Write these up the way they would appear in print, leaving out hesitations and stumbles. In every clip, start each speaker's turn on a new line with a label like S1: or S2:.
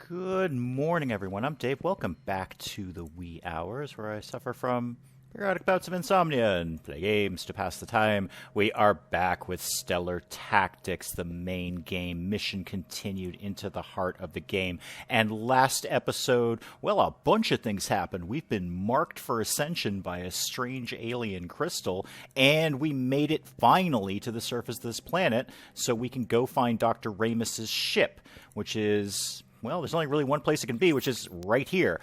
S1: Good morning, everyone. I'm Dave. Welcome back to the wee hours where I suffer from periodic bouts of insomnia and play games to pass the time. We are back with Stellar Tactics, the main game. Mission continued into the heart of the game. And last episode, well, a bunch of things happened. We've been marked for ascension by a strange alien crystal, and we made it finally to the surface of this planet so we can go find Dr. Ramos's ship, which is... well, there's only really one place it can be, which is right here.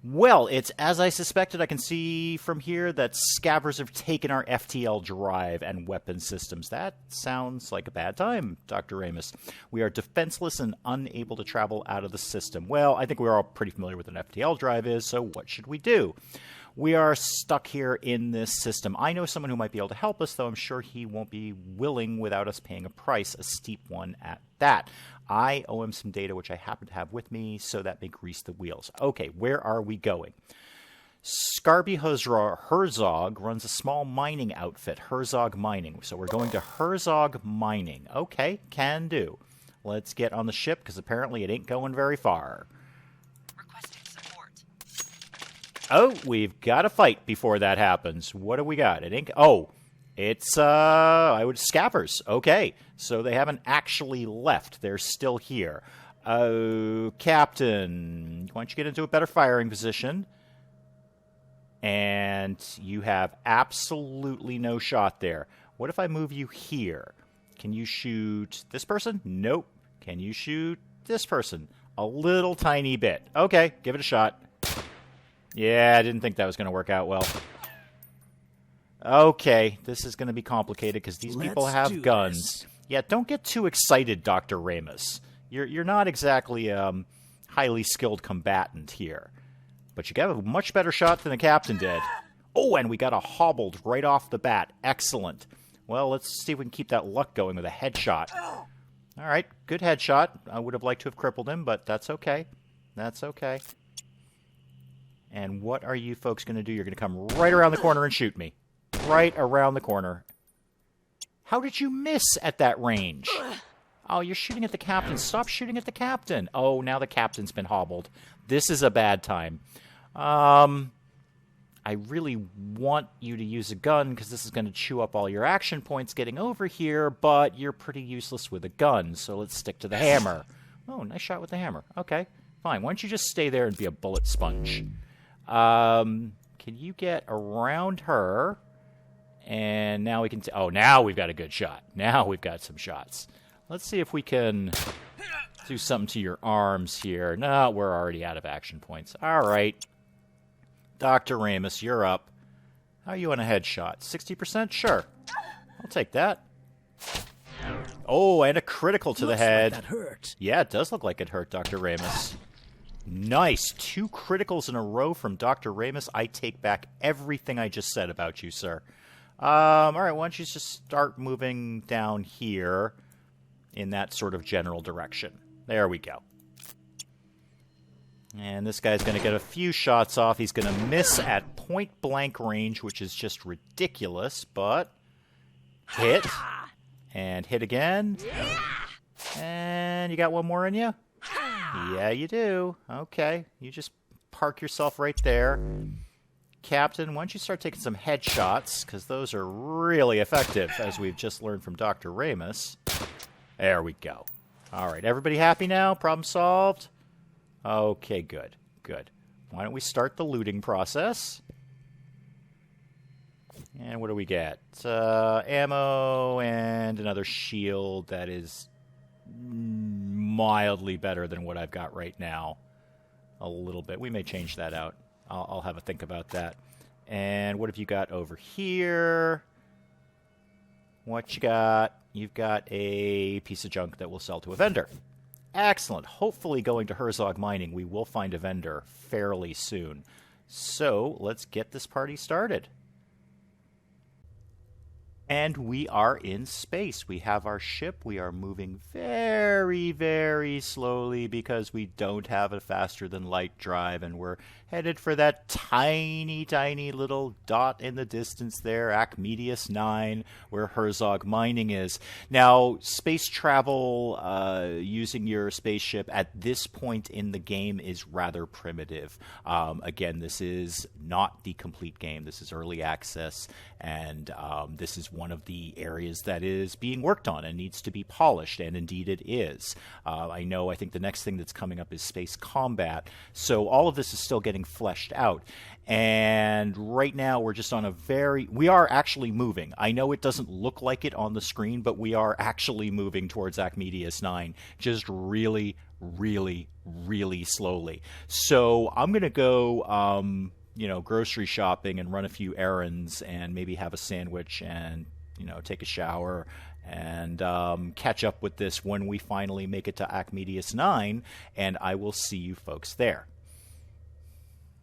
S1: Well, it's as I suspected. I can see from here that scabbers have taken our FTL drive and weapon systems. That sounds like a bad time, Dr. Ramos. We are defenseless and unable to travel out of the system. Well, I think we're all pretty familiar with what an FTL drive is, so what should we do? We are stuck here in this system. I know someone who might be able to help us, though I'm sure he won't be willing without us paying a price, a steep one at that. I owe him some data, which I happen to have with me, so that may grease the wheels. Okay, where are we going? Scarby Hurzog runs a small mining outfit, Hurzog Mining. So we're going to Hurzog Mining. Okay, can do. Let's get on the ship, because apparently it ain't going very far. Oh, we've got to fight before that happens. What do we got? It ain't... oh, it's, scabbers. Okay, so they haven't actually left. They're still here. Captain, why don't you get into a better firing position? And you have absolutely no shot there. What if I move you here? Can you shoot this person? Nope. Can you shoot this person? A little tiny bit. Okay, give it a shot. Yeah, I didn't think that was going to work out well. Okay, this is going to be complicated because these people have guns. Yeah, don't get too excited, Dr. Ramos. You're not exactly a highly skilled combatant here. But you got a much better shot than the captain did. Oh, and we got a hobbled right off the bat. Excellent. Well, let's see if we can keep that luck going with a headshot. All right, good headshot. I would have liked to have crippled him, but that's okay. That's okay. And what are you folks going to do? You're going to come right around the corner and shoot me. Right around the corner. How did you miss at that range? Oh, you're shooting at the captain. Stop shooting at the captain. Oh, now the captain's been hobbled. This is a bad time. I really want you to use a gun because this is going to chew up all your action points getting over here, but you're pretty useless with a gun, so let's stick to the hammer. Oh, nice shot with the hammer. Okay, fine. Why don't you just stay there and be a bullet sponge? Can you get around her? And now we can... oh, now we've got a good shot. Now we've got some shots. Let's see if we can do something to your arms here. No, we're already out of action points. All right. Dr. Ramos, you're up. How are you on a headshot? 60%? Sure. I'll take that. Oh, and a critical to the head.
S2: Like that hurt.
S1: Yeah, it does look like it hurt, Dr. Ramos. Nice. 2 criticals in a row from Dr. Ramos. I take back everything I just said about you, sir. All right, why don't you just start moving down here in that sort of general direction. There we go. And this guy's going to get a few shots off. He's going to miss at point-blank range, which is just ridiculous, but hit. And hit again. And you got one more in you? Yeah, you do. Okay. You just park yourself right there. Captain, why don't you start taking some headshots, because those are really effective, as we've just learned from Dr. Ramos. There we go. All right, everybody happy now? Problem solved? Okay, good, good. Why don't we start the looting process? And what do we get? Ammo and another shield that is mildly better than what I've got right now. A little bit. We may change that out. I'll have a think about that. And what have you got over here? What you got? You've got a piece of junk that we'll sell to a vendor. Excellent. Hopefully going to Hurzog Mining, we will find a vendor fairly soon. So let's get this party started. And we are in space. We have our ship. We are moving very, very slowly because we don't have a faster than light drive, and we're headed for that tiny, tiny little dot in the distance there, Archimedes 9, where Hurzog Mining is. Now, space travel using your spaceship at this point in the game is rather primitive. Again, this is not the complete game. This is early access, and this is one of the areas that is being worked on and needs to be polished, and indeed it is. I think the next thing that's coming up is space combat, so all of this is still getting fleshed out. And right now we're just on we are actually moving. I know it doesn't look like it on the screen, but we are actually moving towards Archimedes 9, just really, really, really slowly. So I'm going to go grocery shopping and run a few errands and maybe have a sandwich and, take a shower and catch up with this when we finally make it to Archimedes 9, and I will see you folks there.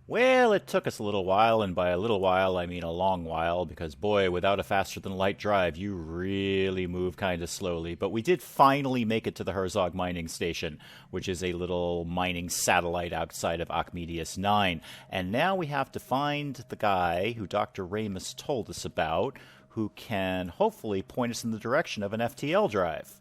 S1: Well, it took us a little while, and by a little while, I mean a long while, because, boy, without a faster-than-light drive, you really move kind of slowly. But we did finally make it to the Hurzog Mining Station, which is a little mining satellite outside of Archimedes 9. And now we have to find the guy who Dr. Ramus told us about, who can hopefully point us in the direction of an FTL drive.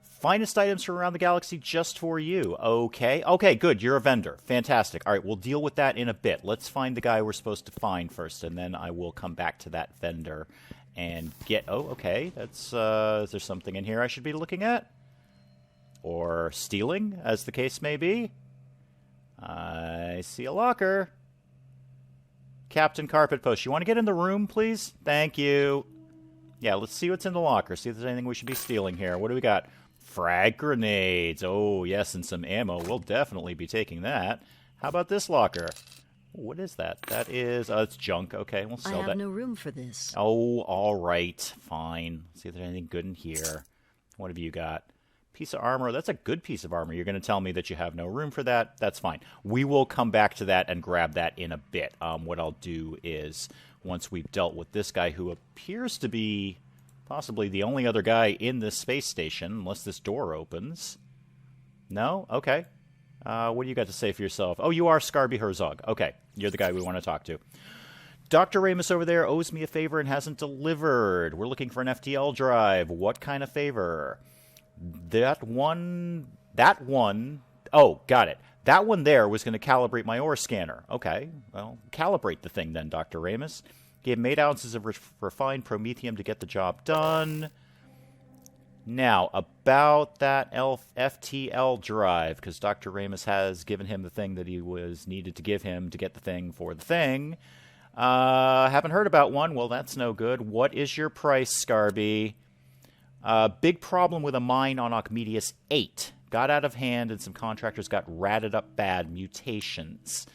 S1: Finest items from around the galaxy just for you. Okay, good. You're a vendor. Fantastic. All right, we'll deal with that in a bit. Let's find the guy we're supposed to find first, and then I will come back to that vendor and get... Oh, okay. That's, is there something in here I should be looking at? Or stealing, as the case may be? I see a locker. Captain Carpet Post, you want to get in the room, please? Thank you. Yeah, let's see what's in the locker. See if there's anything we should be stealing here. What do we got? Frag grenades. Oh, yes, and some ammo. We'll definitely be taking that. How about this locker? What is that? That is... it's junk. Okay, we'll sell that.
S2: I have no room for this.
S1: Oh, all right. Fine. See if there's anything good in here. What have you got? Piece of armor. That's a good piece of armor. You're going to tell me that you have no room for that? That's fine. We will come back to that and grab that in a bit. What I'll do is, once we've dealt with this guy who appears to be possibly the only other guy in this space station, unless this door opens. No? Okay. What do you got to say for yourself? Oh, you are Scarby Hurzog. Okay. You're the guy we want to talk to. Dr. Ramus over there owes me a favor and hasn't delivered. We're looking for an FTL drive. What kind of favor? That one... Oh, got it. That one there was going to calibrate my ore scanner. Okay. Well, calibrate the thing then, Dr. Ramus. Gave him 8 ounces of refined promethium to get the job done. Now, about that FTL drive, because Dr. Ramus has given him the thing that he was needed to give him to get the thing for the thing. Haven't heard about one. Well, that's no good. What is your price, Scarby? Big problem with a mine on Archimedes 8. Got out of hand and some contractors got ratted up bad. Mutations.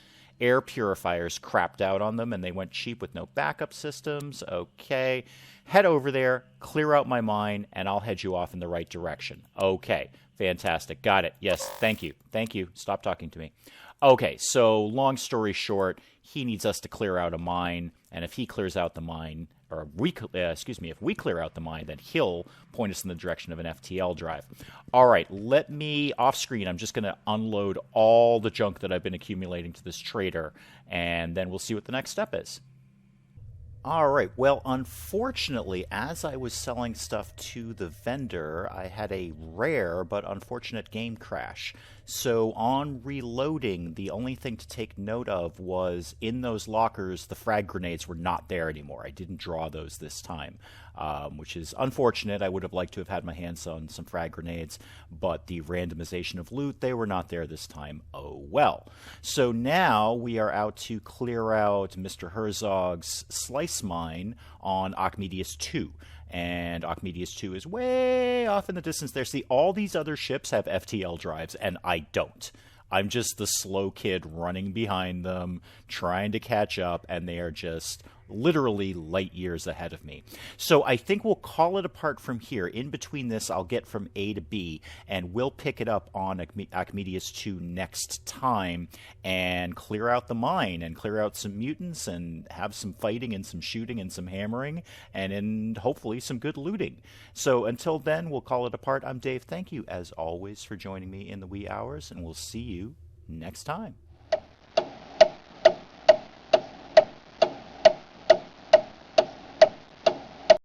S1: Air purifiers crapped out on them and they went cheap with no backup systems. Okay. Head over there, clear out my mine, and I'll head you off in the right direction. Okay. Fantastic. Got it. Yes. Thank you. Thank you. Stop talking to me. Okay. So, long story short, he needs us to clear out a mine, and if he clears out the mine, or if we clear out the mine, then he'll point us in the direction of an FTL drive. All right, let me, off screen, I'm just going to unload all the junk that I've been accumulating to this trader, and then we'll see what the next step is. All right, well, unfortunately, as I was selling stuff to the vendor, I had a rare but unfortunate game crash. So on reloading, the only thing to take note of was in those lockers, the frag grenades were not there anymore. I didn't draw those this time, which is unfortunate. I would have liked to have had my hands on some frag grenades, but the randomization of loot, they were not there this time. Oh well. So now we are out to clear out Mr. Hurzog's slice mine on Archimedes 2. And Archimedes 2 is way off in the distance there. See, all these other ships have FTL drives, and I don't. I'm just the slow kid running behind them, trying to catch up, and they are just literally light years ahead of me. So I think we'll call it apart from here. In between this, I'll get from A to B, and we'll pick it up on Archimedes 2 next time and clear out the mine and clear out some mutants and have some fighting and some shooting and some hammering and hopefully some good looting. So until then, we'll call it apart. I'm Dave. Thank you, as always, for joining me in the wee hours, and we'll see you next time.